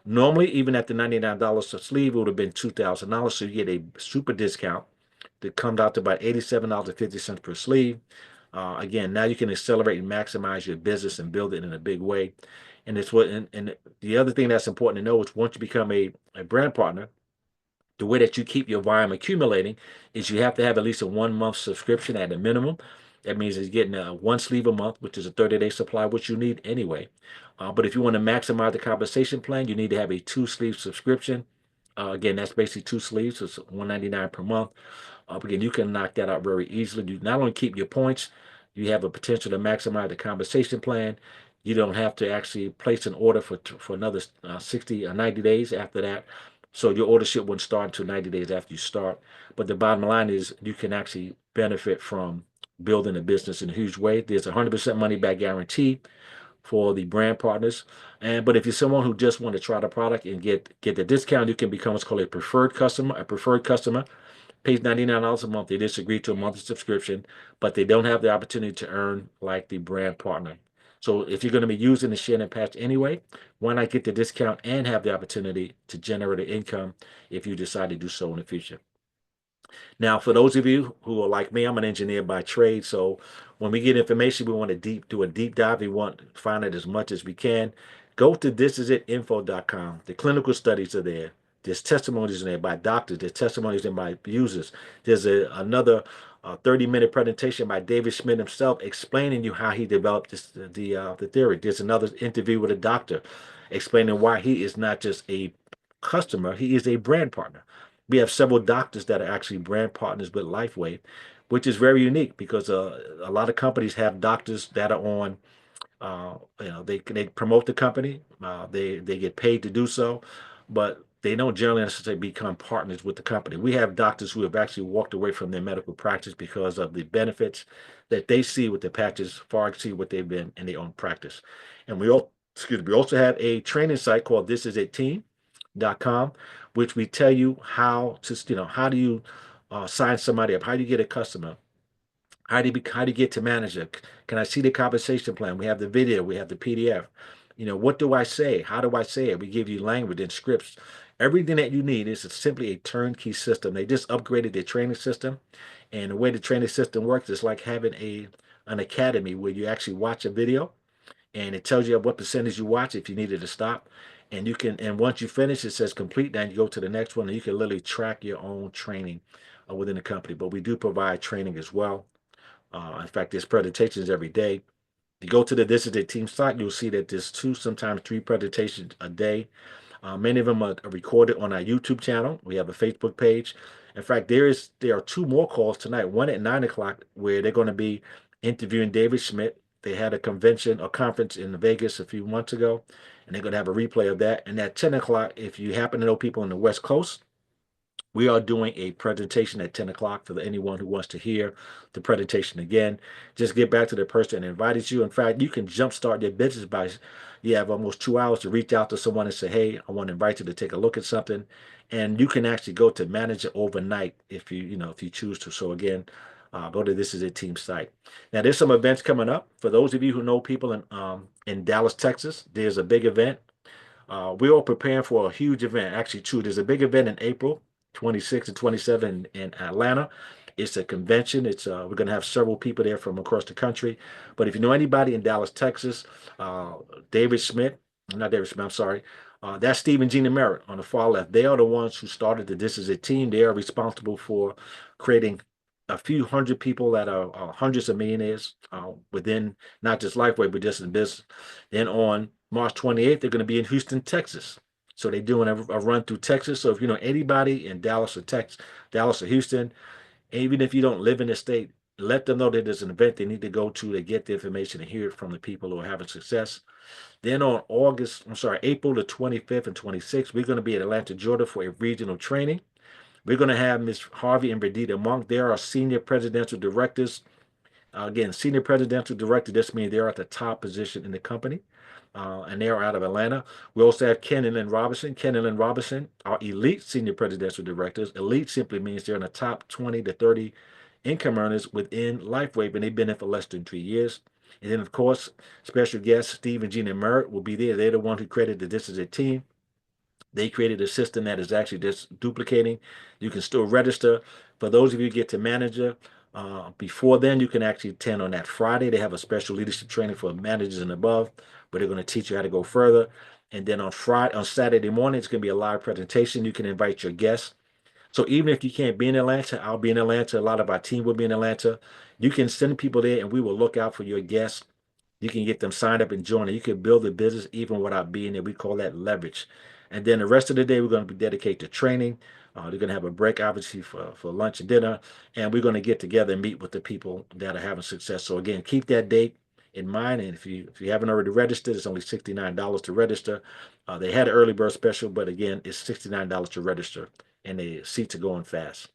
Normally, even at the $99 a sleeve, it would have been $2,000. So you get a super discount that comes out to about $87.50 per sleeve. Again, now you can accelerate and maximize your business and build it in a big way. And and the other thing that's important to know is once you become a brand partner, the way that you keep your volume accumulating is you have to have at least a 1 month subscription at a minimum. That means it's getting one sleeve a month, which is a 30-day supply, which you need anyway. But if you want to maximize the compensation plan, you need to have a 2-sleeve subscription. Again, that's basically 2 sleeves. So it's $199 per month. Again, you can knock that out very easily. You not only keep your points, you have a potential to maximize the compensation plan. You don't have to actually place an order for another 60 or 90 days after that. So your ordership wouldn't start until 90 days after you start. But the bottom line is you can actually benefit from building a business in a huge way. There's a 100% money back guarantee for the brand partners. But if you're someone who just want to try the product and get the discount, you can become what's called a preferred customer. A preferred customer pays $99 a month. They just agree to a monthly subscription, but they don't have the opportunity to earn like the brand partner. So if you're going to be using the Shannon patch anyway, why not get the discount and have the opportunity to generate an income if you decide to do so in the future? Now, for those of you who are like me, I'm an engineer by trade. So when we get information, we want to do a deep dive. We want to find out as much as we can. Go to thisisitinfo.com. The clinical studies are there. There's testimonies in there by doctors. There's testimonies in by users. There's another 30-minute presentation by David Schmidt himself explaining you how he developed the theory. There's another interview with a doctor explaining why he is not just a customer, he is a brand partner. We have several doctors that are actually brand partners with Lifewave, which is very unique because a lot of companies have doctors that are on, they promote the company, they get paid to do so, but they don't generally necessarily become partners with the company. We have doctors who have actually walked away from their medical practice because of the benefits that they see with the patches far exceed what they've been in their own practice. And we also have a training site called thisisitin.com, which we tell you how to, how do you sign somebody up? How do you get a customer? How do you get to manager? Can I see the compensation plan? We have the video, we have the PDF. What do I say? How do I say it? We give you language and scripts. Everything that you need is simply a turnkey system. They just upgraded their training system. And the way the training system works is like having an academy where you actually watch a video and it tells you what percentage you watch if you needed to stop. And once you finish, it says complete, then you go to the next one and you can literally track your own training within the company. But we do provide training as well. In fact, there's presentations every day. If you go to the This Is It Team site, you'll see that there's 2, sometimes 3 presentations a day. Many of them are recorded on our YouTube channel. We have a Facebook page. In fact, there are 2 more calls tonight, one at 9 o'clock, where they're going to be interviewing David Schmidt. They had a conference in Vegas a few months ago, and they're going to have a replay of that. And at 10 o'clock, if you happen to know people on the West Coast, we are doing a presentation at 10 o'clock for anyone who wants to hear the presentation again. Just get back to the person that invited you. In fact, you can jumpstart your business by, you have almost 2 hours to reach out to someone and say, hey, I want to invite you to take a look at something. And you can actually go to manage it overnight if you choose to. So again, go to This Is It Team site. Now, there's some events coming up. For those of you who know people in Dallas, Texas, there's a big event. We're all preparing for a huge event. Actually, 2. There's a big event in April 26 and 27 in Atlanta. It's a convention. We're going to have several people there from across the country. But if you know anybody in Dallas, Texas, David Schmidt, not David Schmidt, I'm sorry. That's Steve and Gina Merritt on the far left. They are the ones who started the This Is It team. They are responsible for creating a few hundred people that are hundreds of millionaires within not just Lifeway, but just in business. Then on March 28th, they're going to be in Houston, Texas. So they're doing a run through Texas. So if you know anybody in Dallas or Houston, even if you don't live in the state, let them know that there's an event they need to go to get the information and hear it from the people who are having success. Then on April the 25th and 26th, we're going to be at Atlanta, Georgia for a regional training. We're going to have Ms. Harvey and Verdita Monk. They are senior presidential directors. Again, senior presidential director, this means they're at the top position in the company. And they are out of Atlanta. We also have Ken and Lynn Robinson. Ken and Lynn Robinson are elite senior presidential directors. Elite simply means they're in the top 20 to 30 income earners within Lifewave, and they've been there for less than 3 years. And then, of course, special guests Steve and Gina Merritt will be there. They're the one who created the This Is It team. They created a system that is actually just duplicating. You can still register. For those of you who get to manager, before then, you can actually attend on that Friday. They have a special leadership training for managers and above, but they're going to teach you how to go further. And then on Saturday morning, it's going to be a live presentation. You can invite your guests. So even if you can't be in Atlanta, I'll be in Atlanta. A lot of our team will be in Atlanta. You can send people there and we will look out for your guests. You can get them signed up and join it. You can build a business even without being there. We call that leverage. And then the rest of the day, we're going to be dedicated to training. They're going to have a break, obviously, for lunch and dinner. And we're going to get together and meet with the people that are having success. So again, keep that date in mind. And if you haven't already registered, it's only $69 to register. They had an early bird special, but again, it's $69 to register. And the seats are going fast.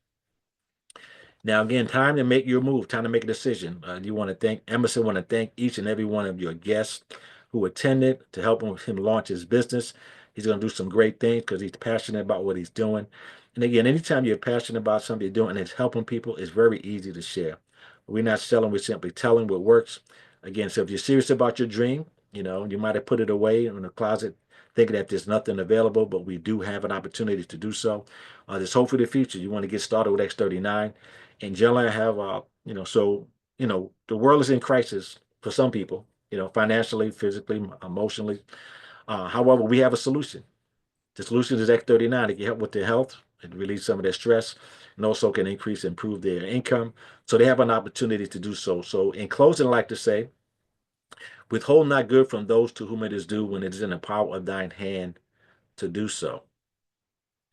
Now, again, time to make your move, time to make a decision. You want to thank Emmerson, want to thank each and every one of your guests who attended to help him launch his business. He's going to do some great things because he's passionate about what he's doing. And again, anytime you're passionate about something you're doing and it's helping people, it's very easy to share. We're not selling, we're simply telling what works. Again, so if you're serious about your dream, you might have put it away in the closet thinking that there's nothing available, but we do have an opportunity to do so. There's hope for the future. You want to get started with X39. And generally, I have, the world is in crisis for some people, financially, physically, emotionally. However, we have a solution. The solution is X39. It can help with their health and release some of their stress, and also can improve their income. So they have an opportunity to do so. So in closing, I'd like to say, withhold not good from those to whom it is due when it is in the power of thine hand to do so.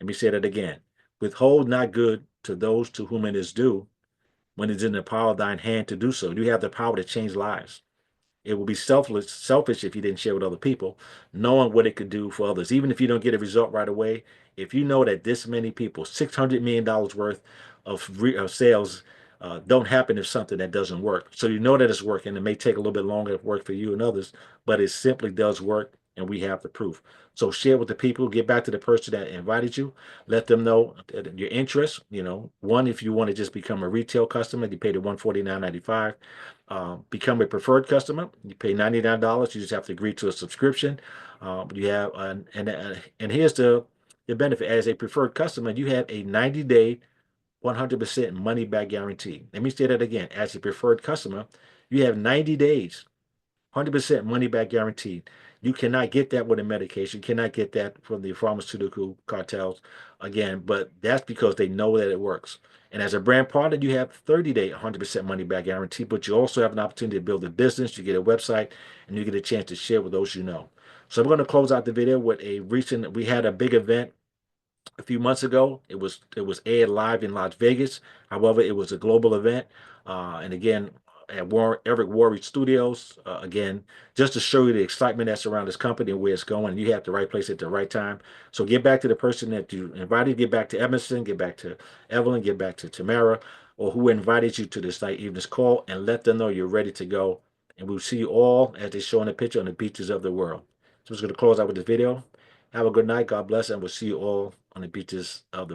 Let me say that again. Withhold not good to those to whom it is due when it's in the power of thine hand to do so. You have the power to change lives. It would be selfish if you didn't share with other people, knowing what it could do for others. Even if you don't get a result right away, if you know that this many people, $600 million worth of sales don't happen if something that doesn't work. So you know that it's working. It may take a little bit longer to work for you and others, but it simply does work, and we have the proof. So share with the people, get back to the person that invited you, let them know your interest. One, if you want to just become a retail customer, you pay the $149.95. Become a preferred customer, you pay $99. You just have to agree to a subscription. You have and here's the benefit. As a preferred customer, you have a 90-day 100% money back guarantee. Let me say that again. As a preferred customer, you have 90 days 100% money back guaranteed. You cannot get that with a medication. You cannot get that from the pharmaceutical cartels again, but that's because they know that it works. And as a brand partner, you have 30-day 100% money back guarantee, but you also have an opportunity to build a business. You get a website and you get a chance to share with those you know. So I'm going to close out the video with we had a big event a few months ago. It was aired live in Las Vegas. However, it was a global event. And again, at Eric Worre Studios, again, just to show you the excitement that's around this company and where it's going. You have the right place at the right time. So get back to the person that you invited, get back to Emerson, get back to Evelyn, get back to Tamara, or who invited you to this night evening's call, and let them know you're ready to go. And we'll see you all as they show in the picture on the beaches of the world. So I'm just going to close out with this video. Have a good night. God bless, and we'll see you all on the beaches of the world.